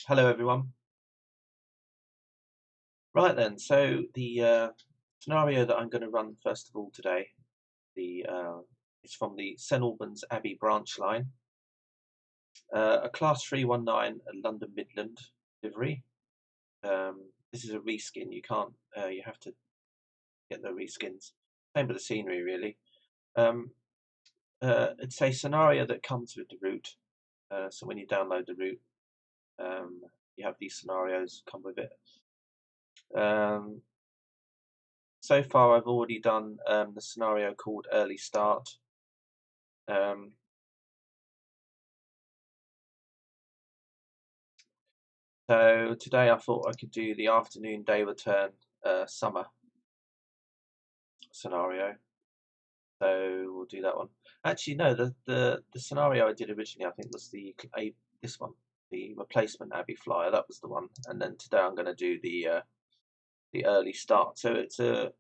Hello everyone. Right then, so the scenario that I'm going to run first of all today is from the St Albans Abbey Branch line, a Class 319 London Midland livery. This is a reskin. You have to get the reskins. Same with the scenery really. It's a scenario that comes with the route. So when you download the route, you have these scenarios come with it. So far I've already done the scenario called early start. So today I thought I could do the afternoon day return summer scenario. So we'll do that one. Actually no, the scenario I did originally I think was this one, the replacement Abbey Flyer. That was the one. And then today I'm going to do the early start. So it's the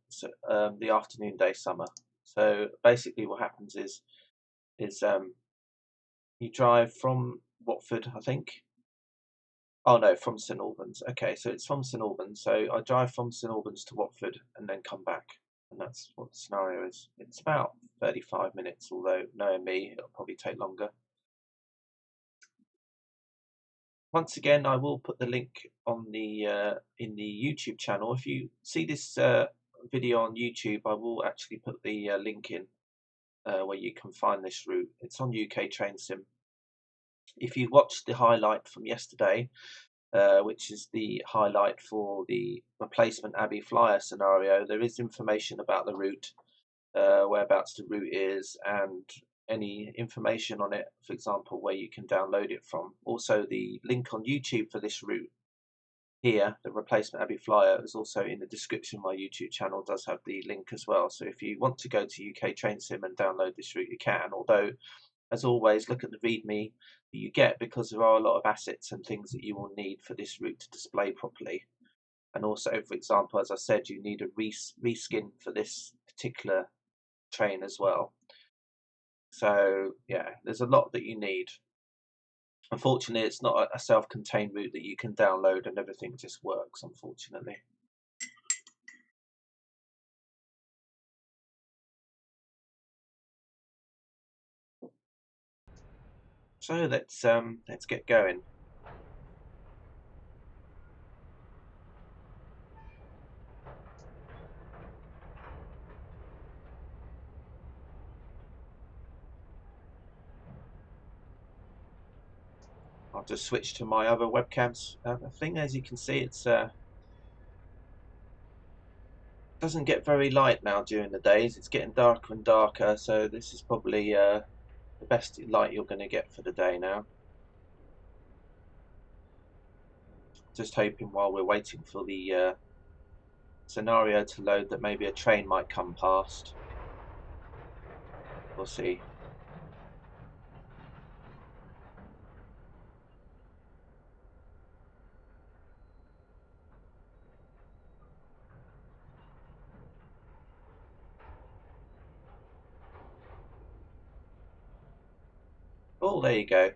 afternoon day summer. So basically what happens is you drive from Watford, I think. Oh no, from St Albans. Okay, so it's from St Albans. So I drive from St Albans to Watford and then come back. And that's what the scenario is. It's about 35 minutes, although knowing me, it'll probably take longer. Once again, I will put the link on the in the YouTube channel. If you see this video on YouTube, I will actually put the link in where you can find this route. It's on UKTrainsim. If you watched the highlight from yesterday, which is the highlight for the replacement Abbey Flyer scenario, there is information about the route, whereabouts the route is, and any information on it, for example, where you can download it from. Also, the link on YouTube for this route here, the replacement Abbey Flyer, is also in the description. My YouTube channel does have the link as well. So if you want to go to UKTrainsim and download this route, you can. Although, as always, look at the README that you get, because there are a lot of assets and things that you will need for this route to display properly. And also, for example, as I said, you need a reskin for this particular train as well. So yeah, there's a lot that you need. Unfortunately, it's not a self-contained route that you can download and everything just works, unfortunately. So let's get going. I'll just switch to my other webcams thing. As you can see, it's doesn't get very light now during the days. It's getting darker and darker, so this is probably the best light you're going to get for the day now. Just hoping while we're waiting for the scenario to load that maybe a train might come past. We'll see. Oh, there you go.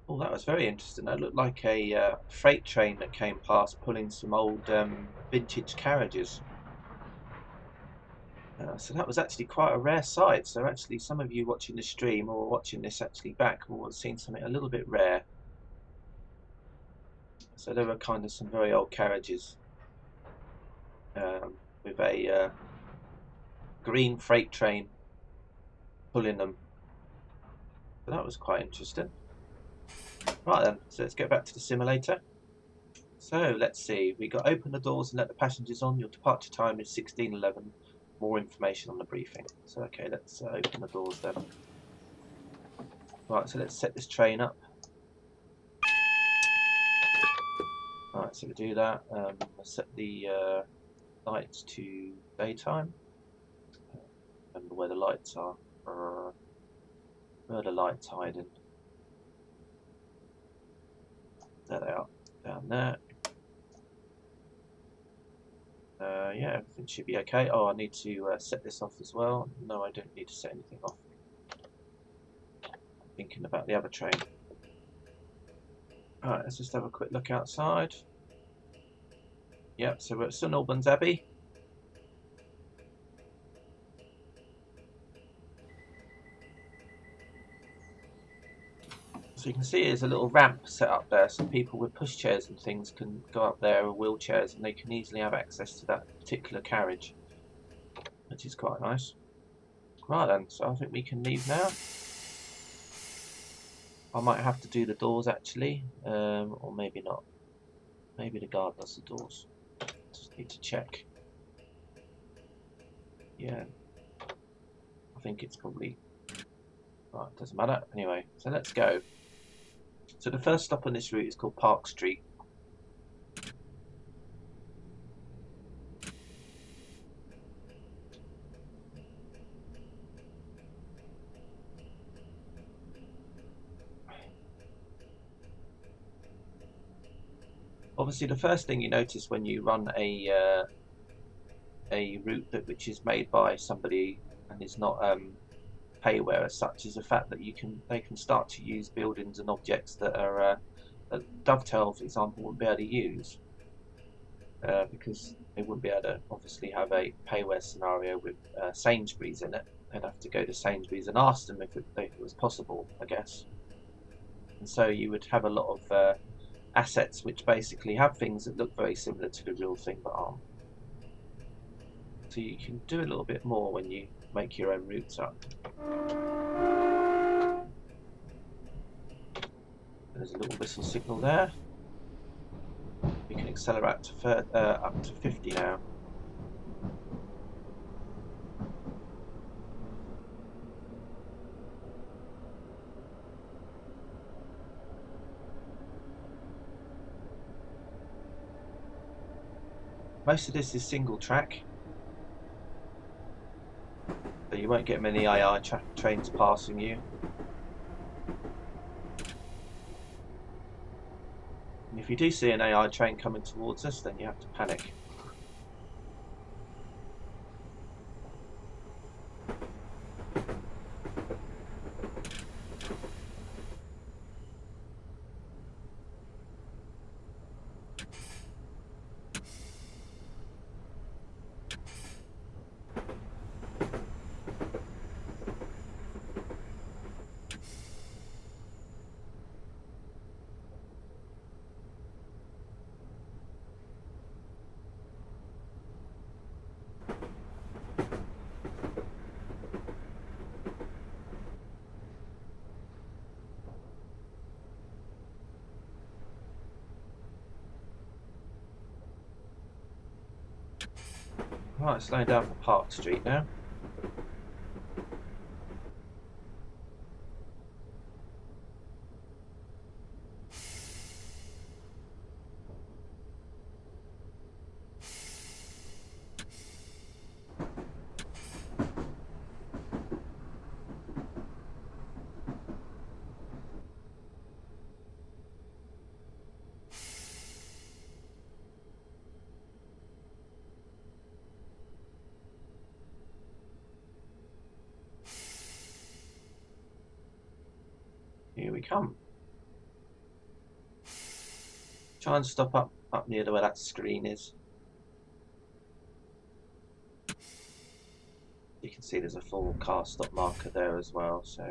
Oh, that was very interesting. That looked like a freight train that came past pulling some old vintage carriages. So that was actually quite a rare sight. So actually some of you watching the stream or watching this actually back will have seen something a little bit rare. So there were kind of some very old carriages with a green freight train pulling them. So that was quite interesting. Right then, so let's get back to the simulator. So let's see, we got open the doors and let the passengers on. Your departure time is 16:11. More information on the briefing. So okay, let's open the doors then. Right, so let's set this train up. Right, so we do that. Let's set the lights to daytime. Remember where the lights are. Where are the lights hiding? There they are, down there. Yeah, everything should be okay. Oh, I need to set this off as well. No, I don't need to set anything off. I'm thinking about the other train. Alright, let's just have a quick look outside. Yep, so we're at St Albans Abbey. So you can see there's a little ramp set up there, so people with pushchairs and things can go up there, or wheelchairs, and they can easily have access to that particular carriage, which is quite nice. Right then, so I think we can leave now. I might have to do the doors actually, or maybe not. Maybe the guard does the doors. Just need to check. Yeah, I think it's probably right. Doesn't matter anyway. So let's go. So the first stop on this route is called Park Street. Obviously, the first thing you notice when you run a route which is made by somebody and is not payware as such is the fact that they can start to use buildings and objects that are that Dovetail, for example, wouldn't be able to use because they wouldn't be able to obviously have a payware scenario with Sainsbury's in it. They'd have to go to Sainsbury's and ask them if it was possible, I guess. And so you would have a lot of assets which basically have things that look very similar to the real thing but aren't. So you can do a little bit more when you make your own routes up. There's a little whistle signal there. We can accelerate to up to 50 now. Most of this is single track, so you won't get many AI trains passing you. And if you do see an AI train coming towards us, then you have to panic. Right, slowing down for Park Street now. Here we come. Try and stop up near where that screen is. You can see there's a full car stop marker there as well, so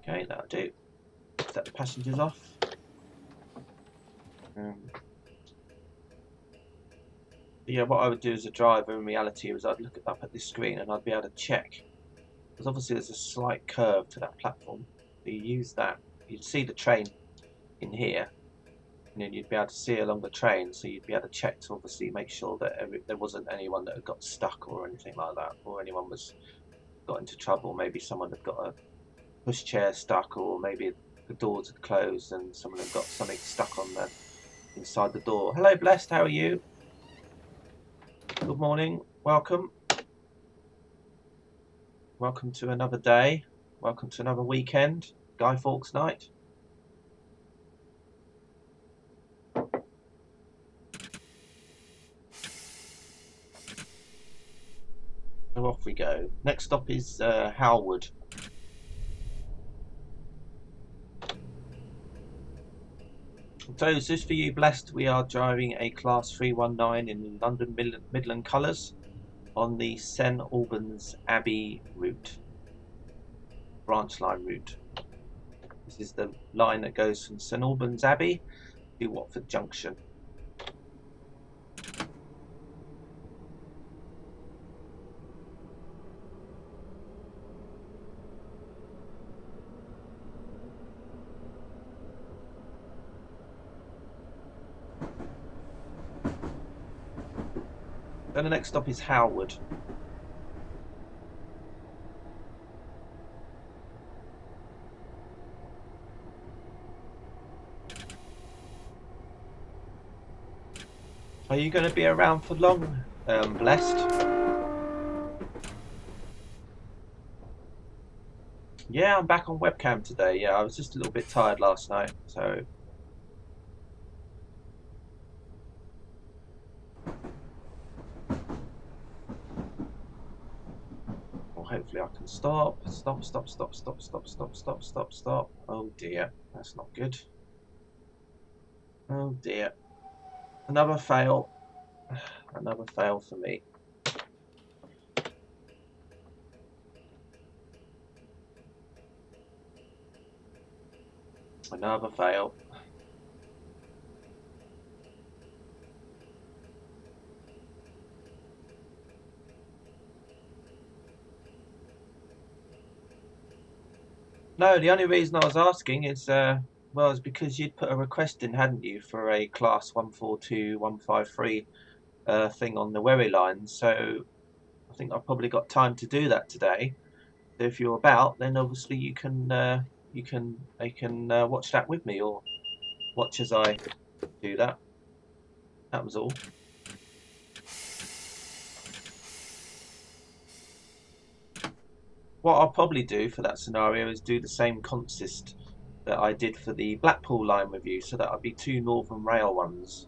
okay, that'll do. Set the passengers off. Yeah, what I would do as a driver in reality is I'd look up at this screen and I'd be able to check, because obviously there's a slight curve to that platform. So you use that, you'd see the train in here, and then you'd be able to see along the train, so you'd be able to check to obviously make sure that there wasn't anyone that had got stuck or anything like that, or anyone got into trouble. Maybe someone had got a pushchair stuck, or maybe the doors had closed and someone had got something stuck on inside the door. Hello, Blessed, how are you? Good morning, welcome. Welcome to another day. Welcome to another weekend, Guy Fawkes night. So off we go. Next stop is Howard. So is this for you, Blessed? We are driving a Class 319 in London Midland colours on the St Albans Abbey route, branch line route. This is the line that goes from St Albans Abbey to Watford Junction. Then the next stop is Howard. Are you going to be around for long, Blessed? Yeah, I'm back on webcam today. Yeah, I was just a little bit tired last night, so... Well, hopefully I can stop. Stop. Oh dear, that's not good. Oh dear. Another fail. Another fail for me. Another fail. No, the only reason I was asking is, well, it's because you'd put a request in, hadn't you, for a Class 142, 153 thing on the Wherry line. So I think I've probably got time to do that today. So if you're about, then obviously you can watch that with me, or watch as I do that. That was all. What I'll probably do for that scenario is do the same consist that I did for the Blackpool line review, so that'll be 2 Northern Rail ones.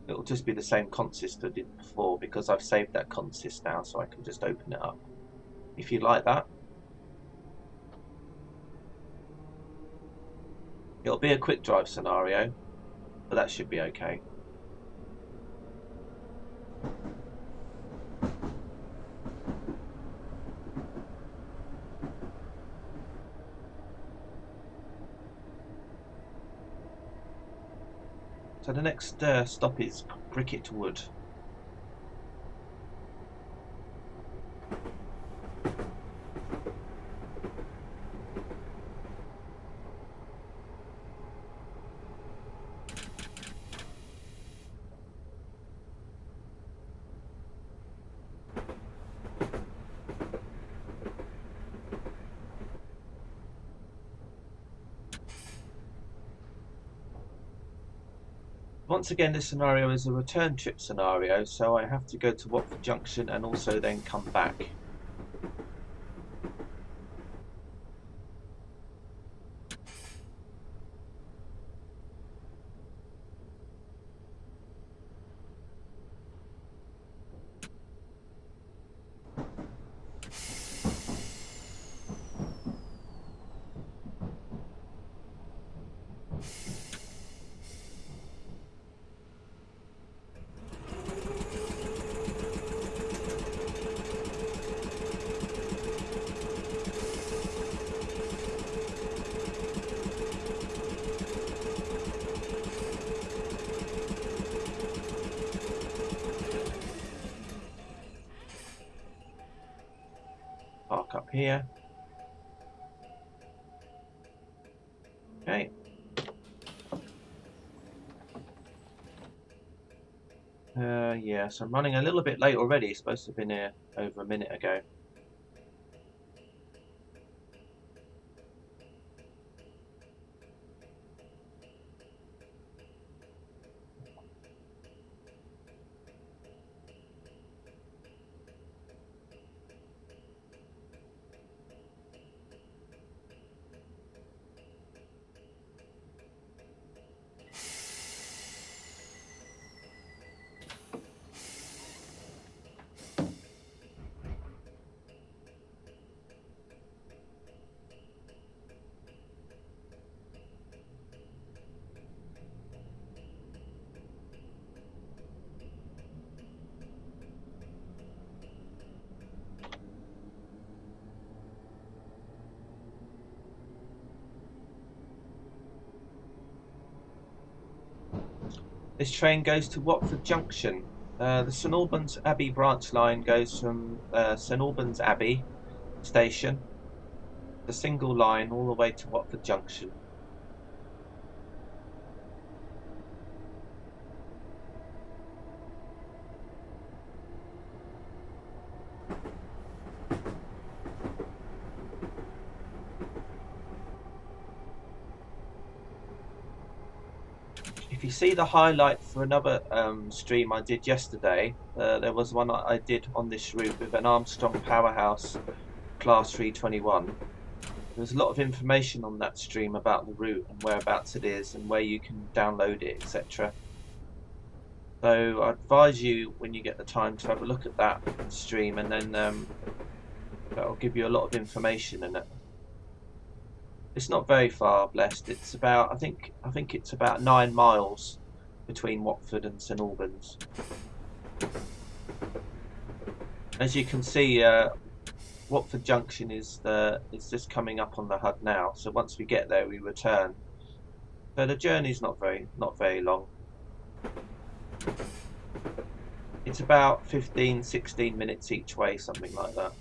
It'll just be the same consist I did before, because I've saved that consist now, so I can just open it up. If you like that. It'll be a quick drive scenario, but that should be okay. So the next stop is Bricket Wood. Once again, this scenario is a return trip scenario, so I have to go to Watford Junction and also then come back. Park up here. Okay. Yeah, so I'm running a little bit late already. Supposed to have been here over a minute ago. This train goes to Watford Junction. The St Albans Abbey Branch line goes from St Albans Abbey station, the single line, all the way to Watford Junction. If you see the highlight for another stream I did yesterday, there was one I did on this route with an Armstrong Powerhouse Class 321. There's a lot of information on that stream about the route and whereabouts it is and where you can download it, etc. So I advise you, when you get the time, to have a look at that stream, and then that'll give you a lot of information in it. It's not very far, blessed. It's about, I think it's about 9 miles between Watford and St Albans. As you can see, Watford Junction is just coming up on the HUD now. So once we get there, we return. So the journey's not very long. It's about 15-16 minutes each way, something like that.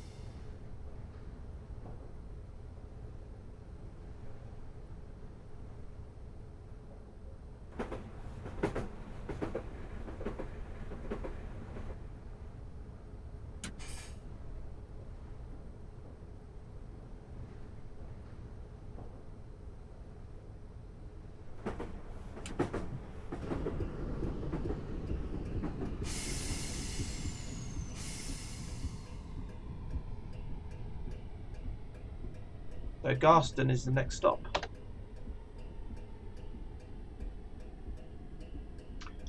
So Garston is the next stop.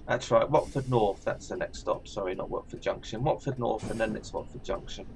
That's right, Watford North, that's the next stop. Sorry, not Watford Junction. Watford North, and then it's Watford Junction.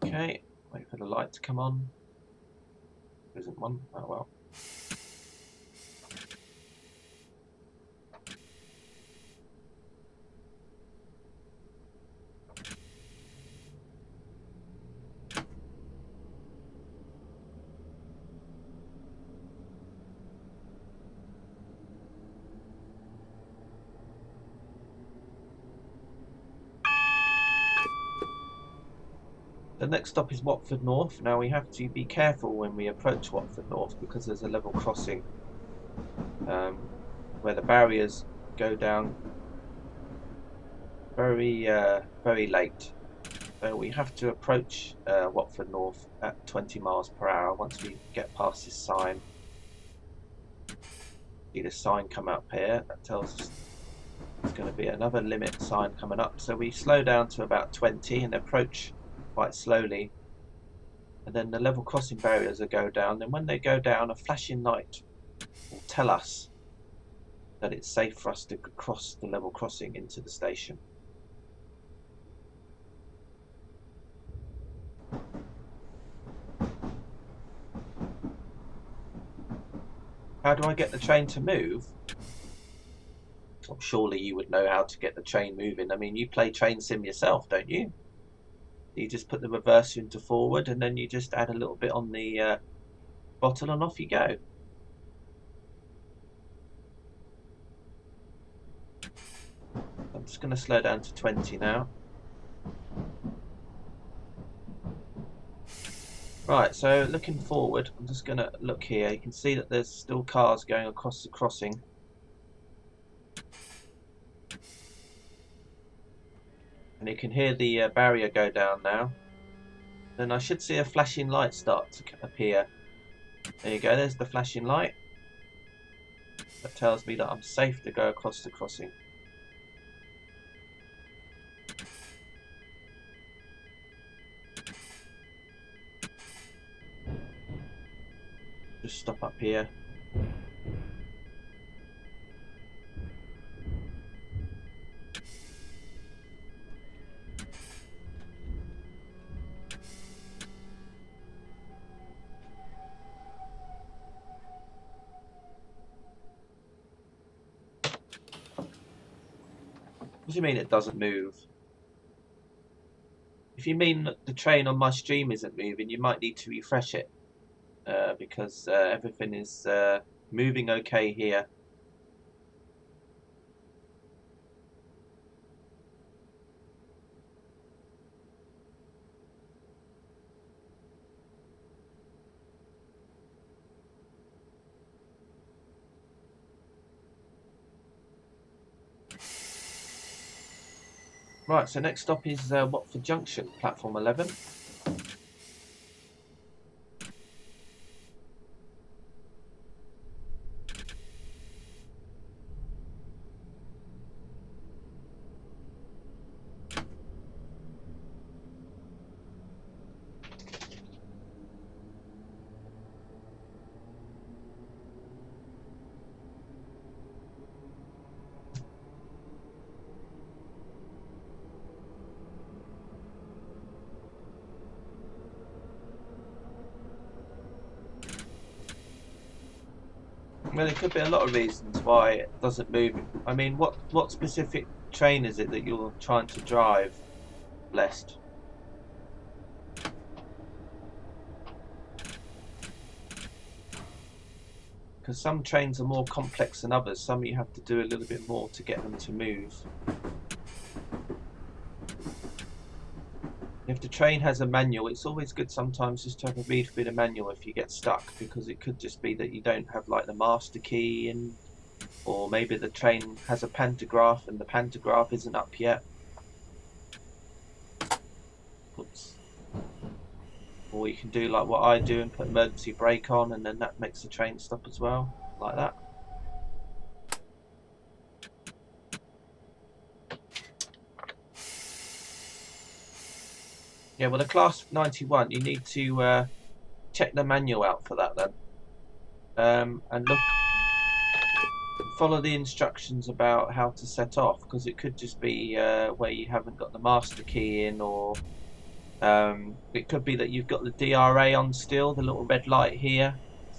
Okay, wait for the light to come on. There isn't one. Oh well. The next stop is Watford North. Now we have to be careful when we approach Watford North because there's a level crossing where the barriers go down very late. So we have to approach Watford North at 20 miles per hour once we get past this sign. See the sign come up here, that tells us there's going to be another limit sign coming up. So we slow down to about 20 and approach quite slowly, and then the level crossing barriers will go down. And when they go down, a flashing light will tell us that it's safe for us to cross the level crossing into the station. How do I get the train to move? Well, surely you would know how to get the train moving. I mean, you play train sim yourself, don't you? You just put the reverser into forward, and then you just add a little bit on the bottle, and off you go. I'm just going to slow down to 20 now. Right, so looking forward, I'm just going to look here. You can see that there's still cars going across the crossing. And you can hear the barrier go down now. Then I should see a flashing light start to appear. There you go, there's the flashing light. That tells me that I'm safe to go across the crossing. Just stop up here. What do you mean it doesn't move? If you mean that the train on my stream isn't moving, you might need to refresh it. Because everything is moving okay here. Right, so next stop is Watford Junction, platform 11. Well, there could be a lot of reasons why it doesn't move. I mean, what specific train is it that you're trying to drive, Blessed? Because some trains are more complex than others. Some you have to do a little bit more to get them to move. If the train has a manual, it's always good sometimes just to have a read through the manual if you get stuck, because it could just be that you don't have like the master key in, or maybe the train has a pantograph and the pantograph isn't up yet. Oops. Or you can do like what I do and put emergency brake on, and then that makes the train stop as well, like that. Yeah, well, the Class 91, you need to check the manual out for that then, and follow the instructions about how to set off, because it could just be where you haven't got the master key in, or it could be that you've got the DRA on still, the little red light here.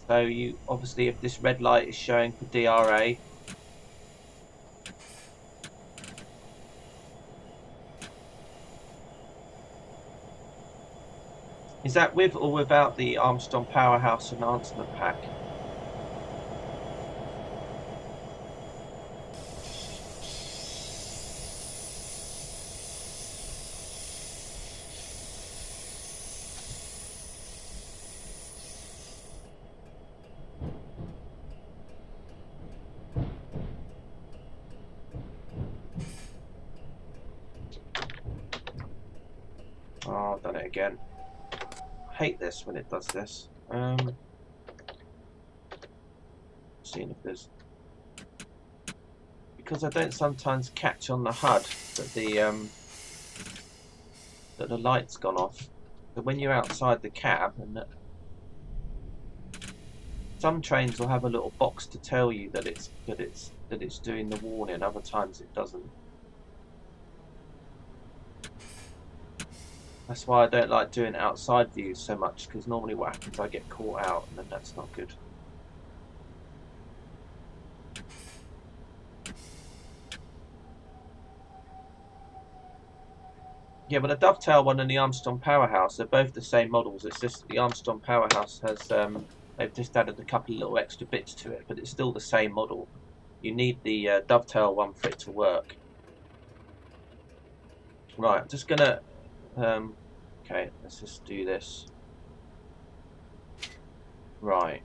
So you obviously, if this red light is showing for DRA, is that with or without the Armstrong Powerhouse enhancement pack? Oh, I've done it again. I hate this when it does this. Seeing if there's, because I don't sometimes catch on the HUD that the light's gone off. But when you're outside the cab, and some trains will have a little box to tell you that it's doing the warning. Other times it doesn't. That's why I don't like doing outside views so much, because normally what happens, I get caught out, and then that's not good. Yeah, but the Dovetail one and the Armstrong Powerhouse, they're both the same models. It's just the Armstrong Powerhouse has, they've just added a couple of little extra bits to it, but it's still the same model. You need the Dovetail one for it to work. Right, I'm just gonna, okay, let's just do this. Right.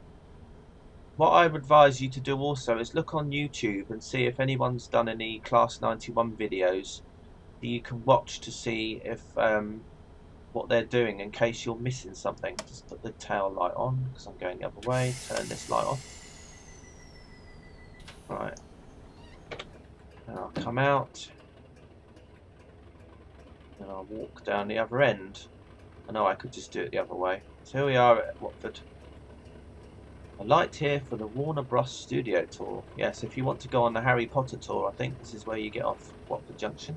What I would advise you to do also is look on YouTube and see if anyone's done any Class 91 videos that you can watch to see if what they're doing in case you're missing something. Just put the tail light on because I'm going the other way. Turn this light off. Right. And I'll come out and I'll walk down the other end. I know I could just do it the other way. So here we are at Watford. A light here for the Warner Bros. Studio tour. Yes, if you want to go on the Harry Potter tour, I think this is where you get off Watford Junction.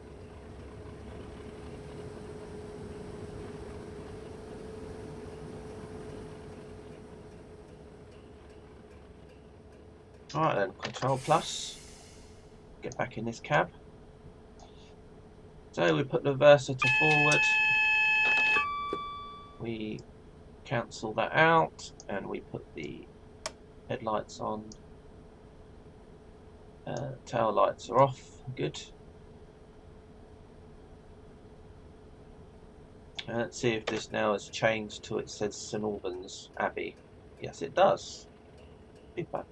Alright then, Control Plus. Get back in this cab. So we put the reverser to forward. We cancel that out and we put the headlights on. Tail lights are off. Good. And let's see if this now has changed to it says St Albans Abbey. Yes, it does. Super.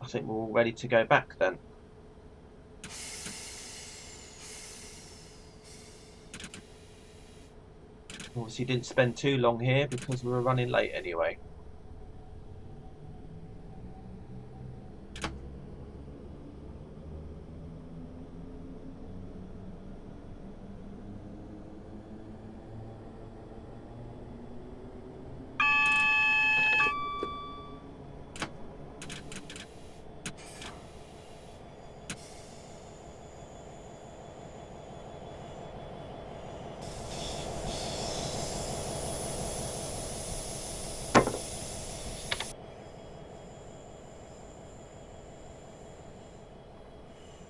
I think we're all ready to go back then. Obviously didn't spend too long here because we were running late anyway.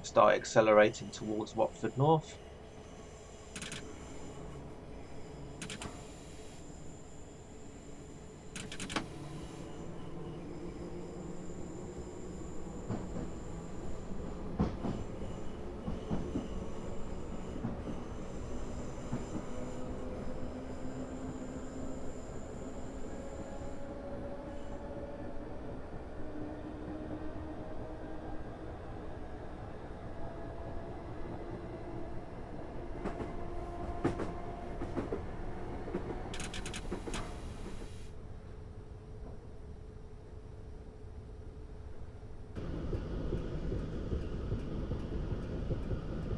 Start accelerating towards Watford North.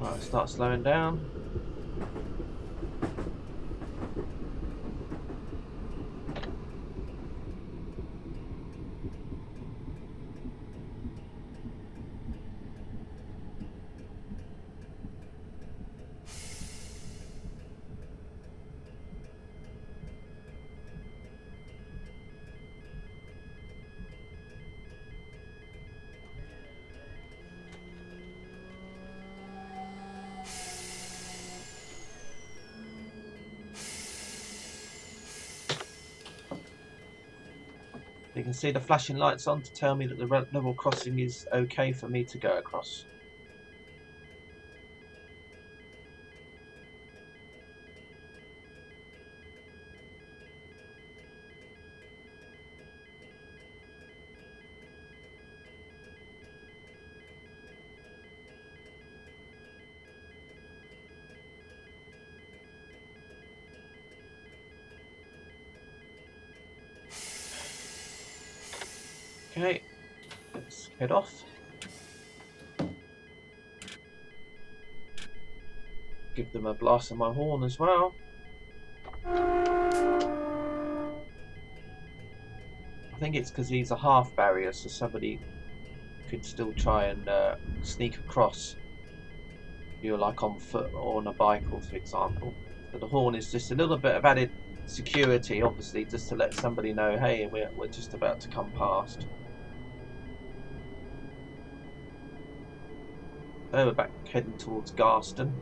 Right, start slowing down. You can see the flashing lights on to tell me that the level crossing is okay for me to go across. Okay, let's head off. Give them a blast of my horn as well. I think it's because these are half barriers, so somebody could still try and sneak across. You're like on foot or on a bike, or for example. So the horn is just a little bit of added security, obviously, just to let somebody know, hey, we're just about to come past. So we're back heading towards Garston.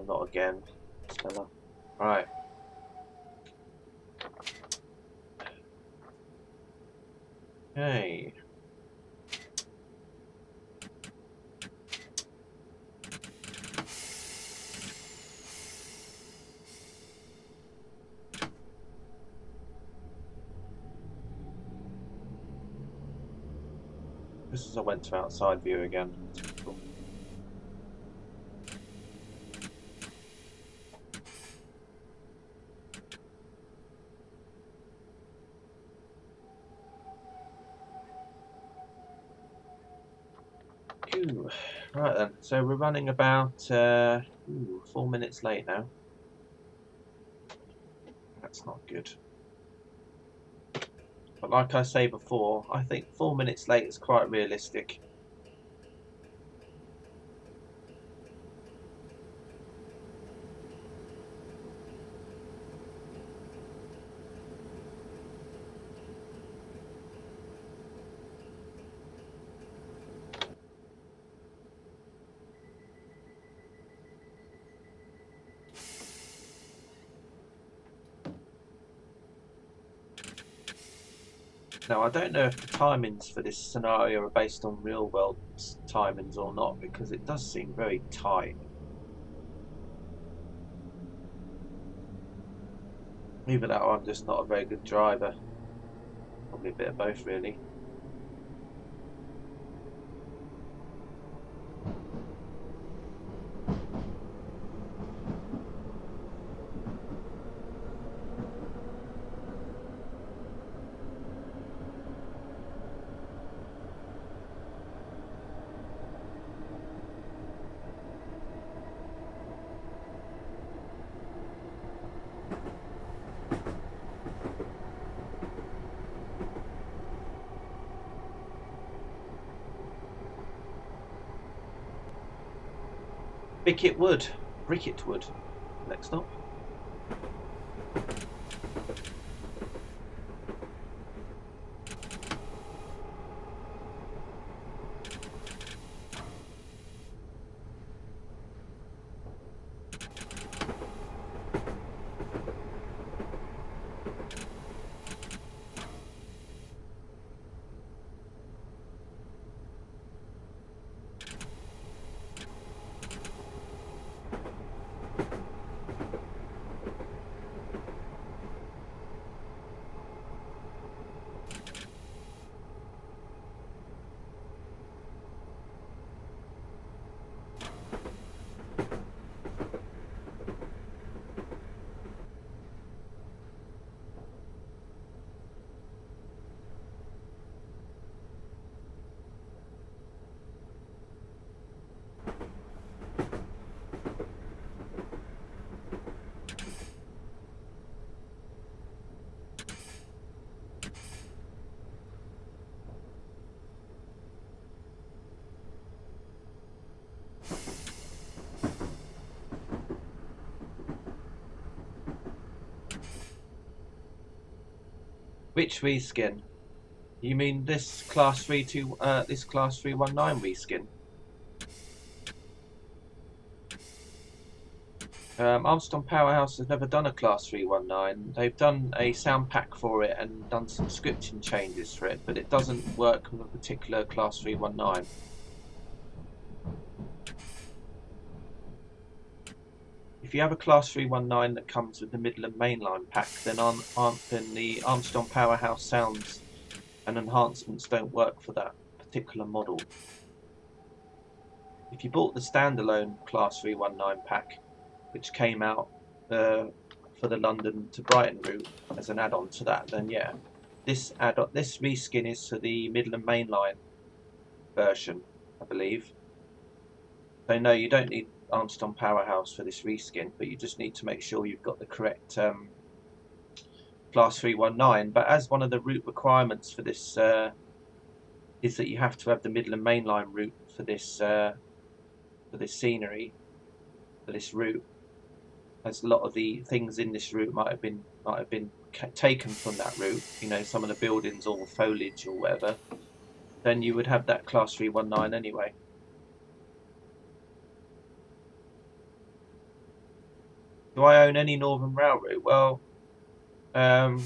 Oh, not again, Stella. Right. Okay. Just as I went to outside view again. Typical. Phew. Right then, so we're running about 4 minutes late now. That's not good. But like I say before, I think 4 minutes late is quite realistic. Now, I don't know if the timings for this scenario are based on real world timings or not, because it does seem very tight. Either that or I'm just not a very good driver. Probably a bit of both, really. Bricket wood. Next stop. Which reskin? You mean this class 319 reskin? Armstrong Powerhouse has never done a class 319. They've done a sound pack for it and done some scripting changes for it, but it doesn't work with a particular class 319. If you have a class 319 that comes with the Midland mainline pack, then the Armstrong Powerhouse sounds and enhancements don't work for that particular model. If you bought the standalone class 319 pack, which came out for the London to Brighton route as an add-on to that, then yeah, this reskin is for the Midland mainline version, I believe. So no, you don't need Armstrong Powerhouse for this reskin, but you just need to make sure you've got the correct class 319. But as one of the route requirements for this is that you have to have the Midland mainline route for this scenery, for this route, as a lot of the things in this route might have been taken from that route. You know, some of the buildings or foliage or whatever. Then you would have that class 319 anyway. Do I own any Northern Rail route? Well, I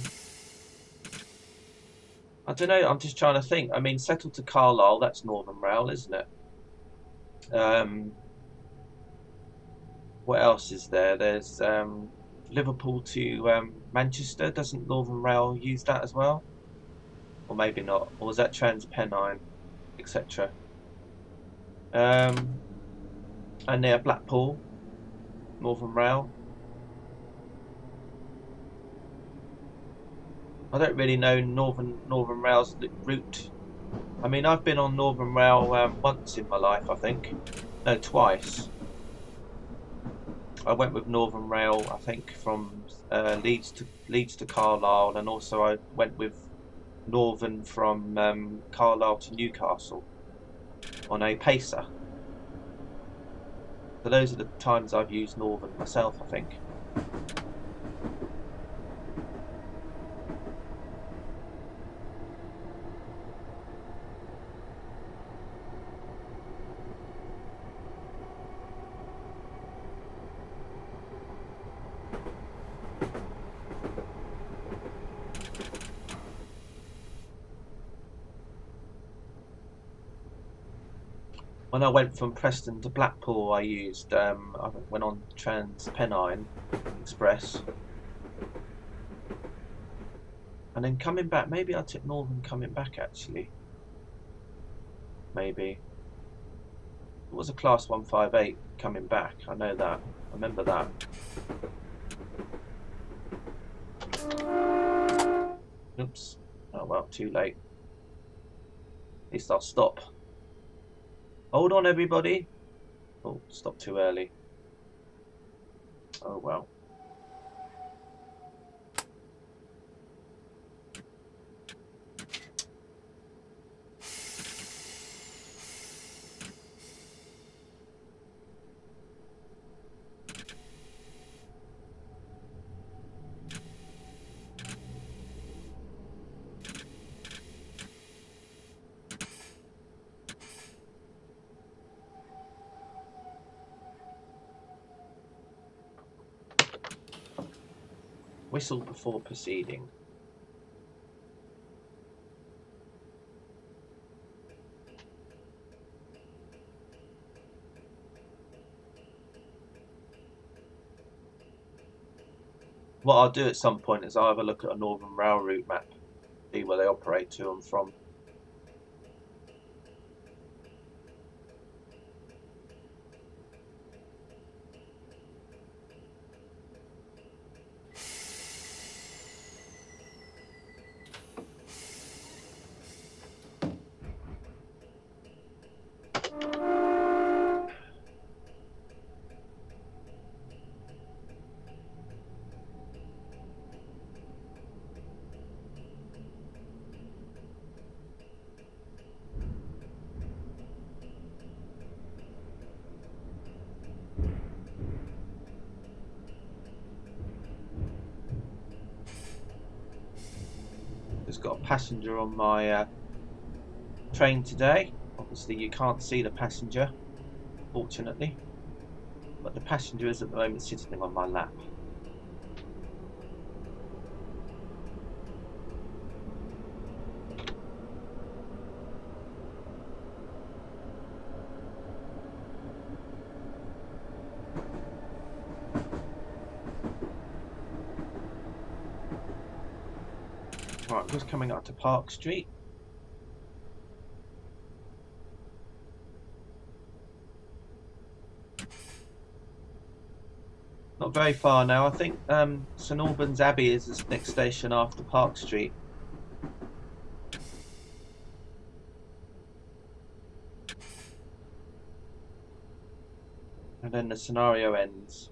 don't know. I'm just trying to think. I mean, Settle to Carlisle, that's Northern Rail, isn't it? What else is there? There's Liverpool to Manchester. Doesn't Northern Rail use that as well? Or maybe not. Or was that Transpennine, etc.? And near Blackpool, Northern Rail. I don't really know Northern Rail's route. I mean, I've been on Northern Rail once in my life, I think. No, twice. I went with Northern Rail, I think, from Leeds to Carlisle, and also I went with Northern from Carlisle to Newcastle on a pacer. So those are the times I've used Northern myself, I think. When I went from Preston to Blackpool, I used I went on Transpennine Express, and then coming back, maybe I took Northern coming back actually. Maybe it was a Class 158 coming back. I know that. I remember that. Oops. Oh well, too late. At least I'll stop. Hold on, everybody. Oh, stop too early. Oh well. Whistle before proceeding. What I'll do at some point is I'll have a look at a Northern Rail route map, see where they operate to and from. Just got a passenger on my train today. Obviously you can't see the passenger, fortunately, but the passenger is at the moment sitting on my lap. Right, I'm just coming up to Park Street. Not very far now. I think St Albans Abbey is the next station after Park Street. And then the scenario ends.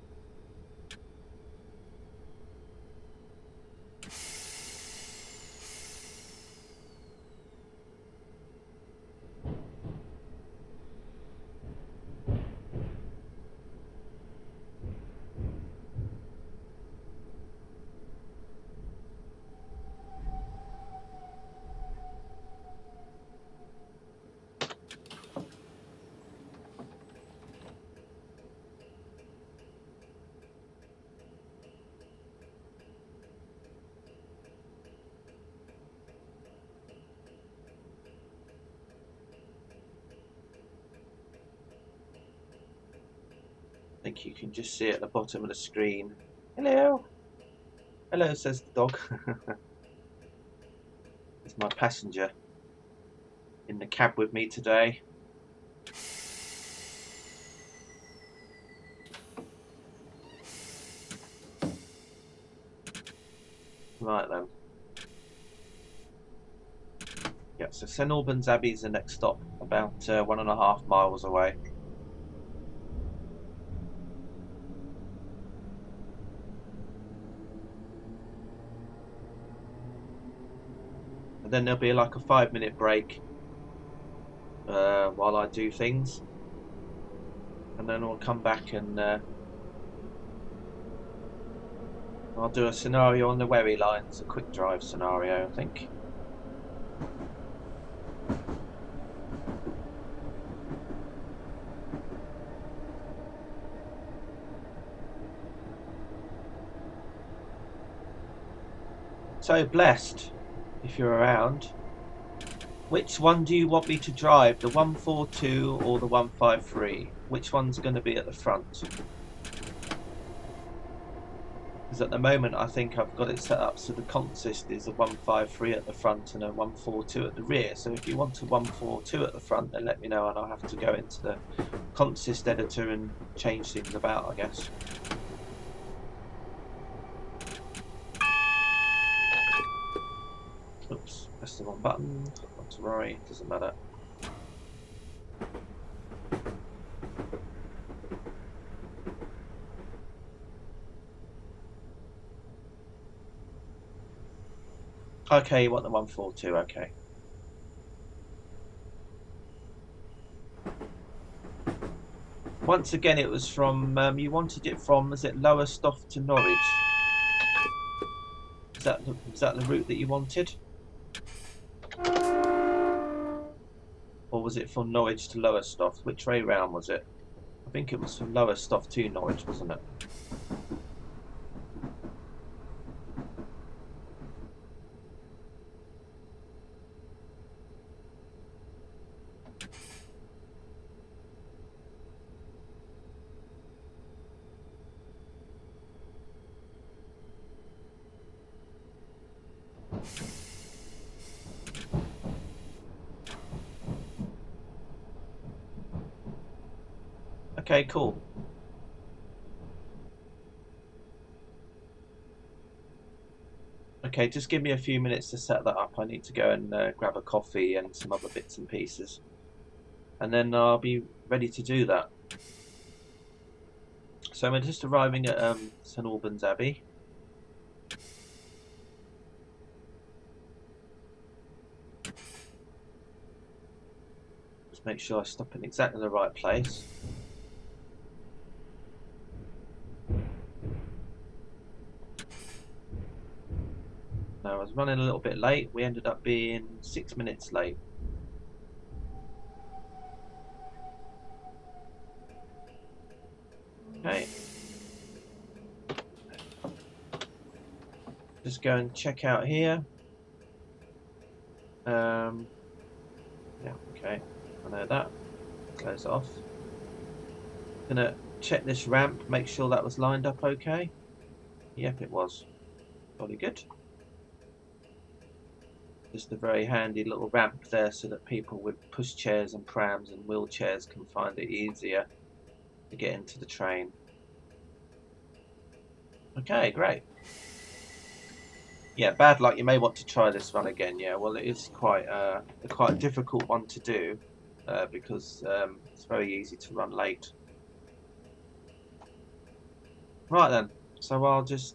think you can just see at the bottom of the screen. Hello. Hello, says the dog. It's my passenger in the cab with me today. Right then. Yeah, so St Albans Abbey is the next stop, about 1.5 miles away. And then there'll be like a 5-minute break while I do things, and then I'll come back and I'll do a scenario on the Wherry line. It's a quick drive scenario, I think. So, Blessed, if you're around, which one do you want me to drive, the 142 or the 153? Which one's going to be at the front? Because at the moment I think I've got it set up so the consist is a 153 at the front and a 142 at the rear. So if you want a 142 at the front, then let me know and I'll have to go into the consist editor and change things about, I guess. Oops, pressed the wrong button. Not to worry, doesn't matter. Okay, you want the 142, okay. Once again, it was from, you wanted it from, was it Lowestoft to Norwich? Is that the route that you wanted? Or was it from Norwich to Lowestoft? Which way round was it? I think it was from Lowestoft to Norwich, wasn't it? Okay, cool. Okay, just give me a few minutes to set that up. I need to go and grab a coffee and some other bits and pieces. And then I'll be ready to do that. So I'm just arriving at St Albans Abbey. Just make sure I stop in exactly the right place. No, I was running a little bit late. We ended up being 6 minutes late. Okay. Just go and check out here. Yeah, okay. I know that. Close off. Gonna check this ramp, make sure that was lined up okay. Yep, it was. Probably good. Just a very handy little ramp there so that people with pushchairs and prams and wheelchairs can find it easier to get into the train. Okay, great. Yeah, bad luck. You may want to try this one again. Yeah, well, it is quite a difficult one to do because it's very easy to run late. Right then, so I'll just